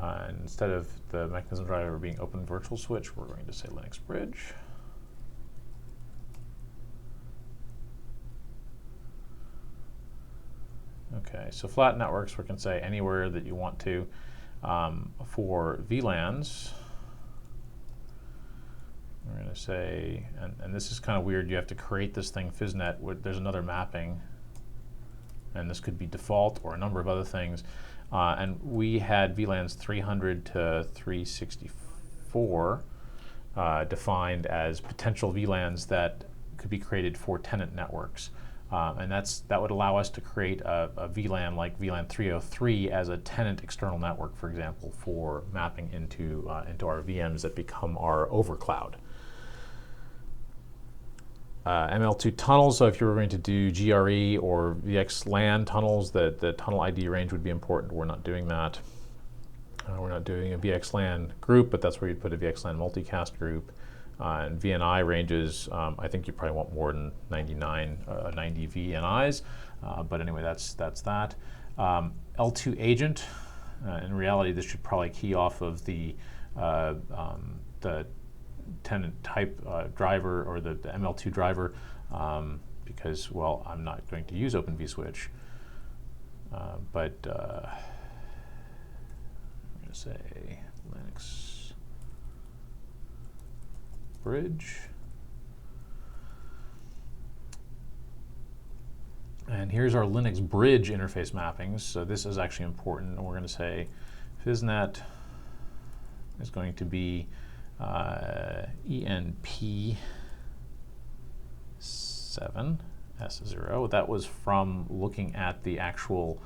And instead of the mechanism driver being Open Virtual Switch, we're going to say Linux Bridge. Okay, so flat networks, we can say anywhere that you want to. For VLANs, we're going to say, and this is kind of weird, you have to create this thing, FizzNet, there's another mapping, and this could be default or a number of other things. And we had VLANs 300 to 364 defined as potential VLANs that could be created for tenant networks. And that would allow us to create a VLAN like VLAN 303 as a tenant external network, for example, for mapping into our VMs that become our overcloud. ML2 tunnels, so if you were going to do GRE or VXLAN tunnels, the tunnel ID range would be important. We're not doing that. We're not doing a VXLAN group, but that's where you'd put a VXLAN multicast group. And VNI ranges, I think you probably want more than 90 VNIs, but anyway, that's that. L2 agent, in reality, this should probably key off of the tenant type driver or the ML2 driver, because, well, I'm not going to use Open vSwitch, but I'm going to say Linux Bridge. And here's our Linux Bridge interface mappings. So this is actually important. And we're going to say FizzNet is going to be ENP7 S0. That was from looking at the actual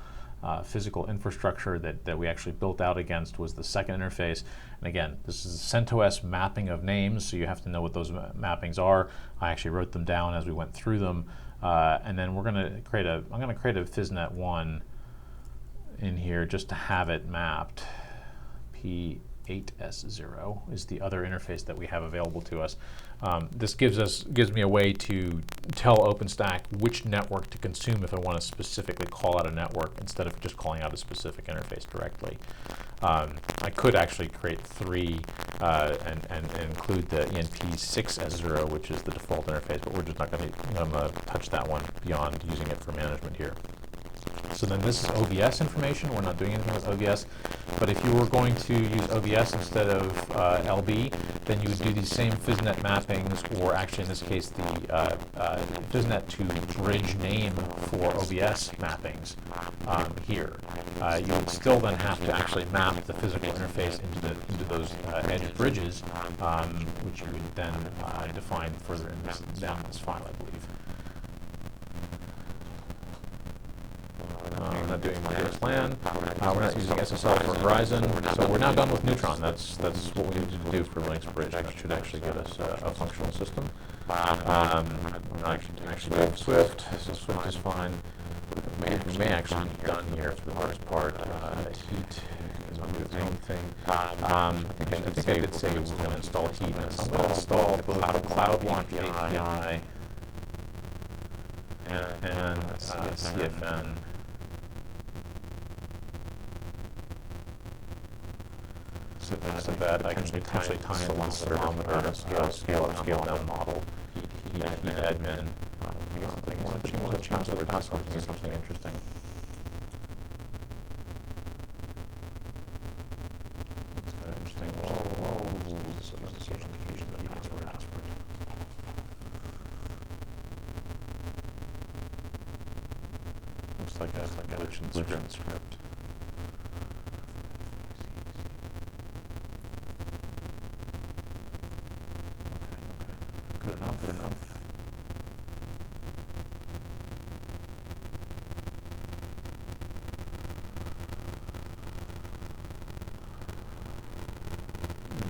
physical infrastructure that we actually built out against, was the second interface. And again, this is a CentOS mapping of names, so you have to know what those mappings are. I actually wrote them down as we went through them. And then we're going to create I'm going to create a FizzNet 1 in here just to have it mapped. P8S0 is the other interface that we have available to us. This gives me a way to tell OpenStack which network to consume if I want to specifically call out a network instead of just calling out a specific interface directly. I could actually create 3 and include the ENP6S0, which is the default interface, but we're just not going to touch that one beyond using it for management here. So then this is OVS information. We're not doing anything with OVS. But if you were going to use OVS instead of LB, then you would do these same FizzNet mappings, or actually in this case the FizzNet to bridge name for OVS mappings here. You would still then have to actually map the physical interface into those edge bridges, which you would then define further down this file, I believe. We're not doing VXLAN. We're not using SSL for Horizon. So we're now done with Neutron. That's what we need to do for Linux Bridge. That should actually get us a functional system. We're not actually doing Swift, so Swift is fine. We may actually be done here for the most part. Heat is on its own thing. I think I did say we were going to install Heat. I'm going to install both Cloud Launch API and CFN. So that I can potentially tie in the thermometer, scale down model, heat admin. Something interesting. It's kind of interesting. Looks like a glitch in script. Good enough.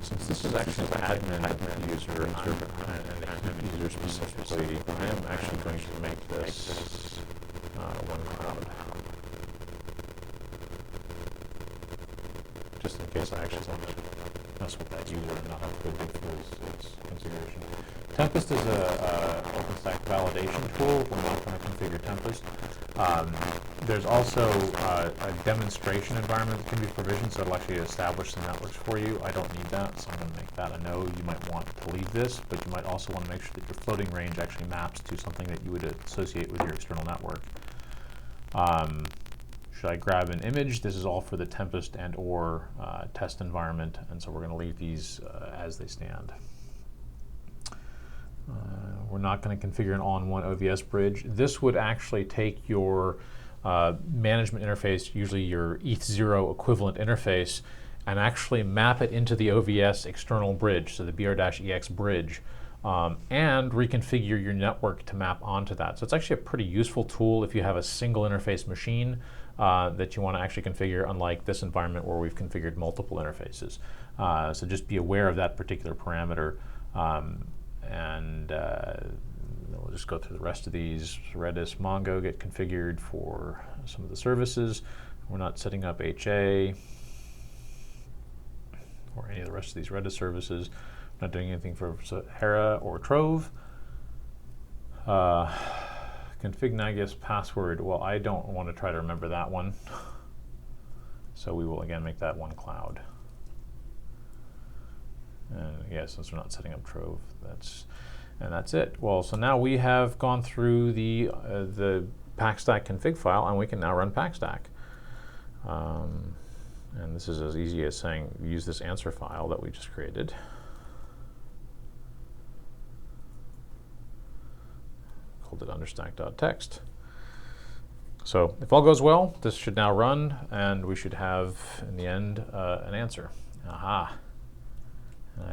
Since this is actually an admin user and a user specifically, I am actually going to make this one cloud. Just in case I actually want to mess with that user and not have to go through its configuration. Tempest is a OpenStack validation tool. We're not going to configure Tempest. There's also a demonstration environment that can be provisioned, so it'll actually establish some networks for you. I don't need that, so I'm going to make that a no. You might want to leave this, but you might also want to make sure that your floating range actually maps to something that you would associate with your external network. Should I grab an image? This is all for the Tempest and or test environment, and so we're going to leave these as they stand. We're not going to configure an all-in-one OVS bridge. This would actually take your management interface, usually your ETH0 equivalent interface, and actually map it into the OVS external bridge, so the BR-EX bridge, and reconfigure your network to map onto that. So it's actually a pretty useful tool if you have a single interface machine that you want to actually configure, unlike this environment where we've configured multiple interfaces. So just be aware of that particular parameter. And we'll just go through the rest of these. Redis, Mongo get configured for some of the services. We're not setting up HA or any of the rest of these Redis services. Not doing anything for Hera or Trove. Config Nagios password. Well, I don't want to try to remember that one. So we will again make that one cloud. And yeah, since we're not setting up Trove, that's it. Well, so now we have gone through the PackStack config file, and we can now run PackStack. And this is as easy as saying use this answer file that we just created. Called it understack.txt. So if all goes well, this should now run, and we should have in the end an answer. Aha.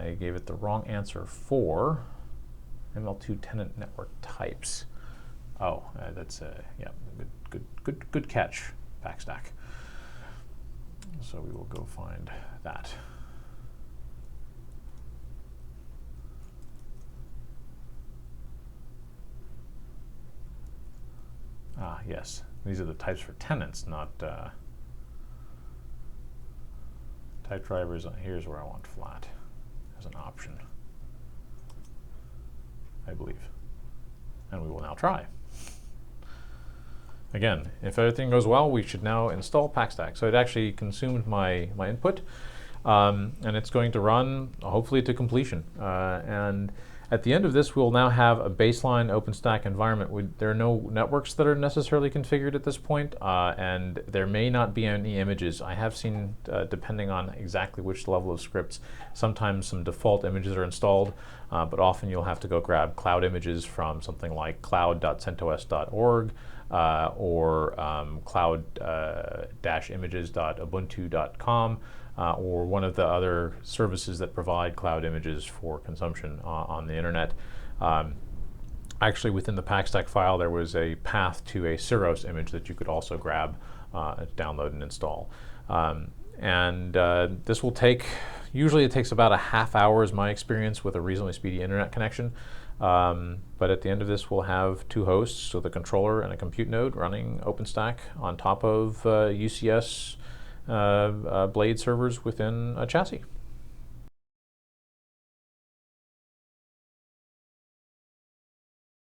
I gave it the wrong answer for ML2 tenant network types. Oh, that's yeah, good catch, PackStack. So we will go find that. Ah, yes, these are the types for tenants, not type drivers. Here's where I want flat as an option, I believe. And we will now try. Again, if everything goes well, we should now install PackStack. So it actually consumed my input, and it's going to run hopefully to completion. And at the end of this, we'll now have a baseline OpenStack environment. There are no networks that are necessarily configured at this point, and there may not be any images. I have seen, depending on exactly which level of scripts, sometimes some default images are installed, but often you'll have to go grab cloud images from something like cloud.centos.org or cloud-images.ubuntu.com. Or one of the other services that provide cloud images for consumption on the internet. Actually, within the PackStack file, there was a path to a Syros image that you could also grab, download, and install. This will take, usually it takes about a half hour is my experience with a reasonably speedy internet connection. But at the end of this, we'll have two hosts, so the controller and a compute node running OpenStack on top of UCS Blade servers within a chassis.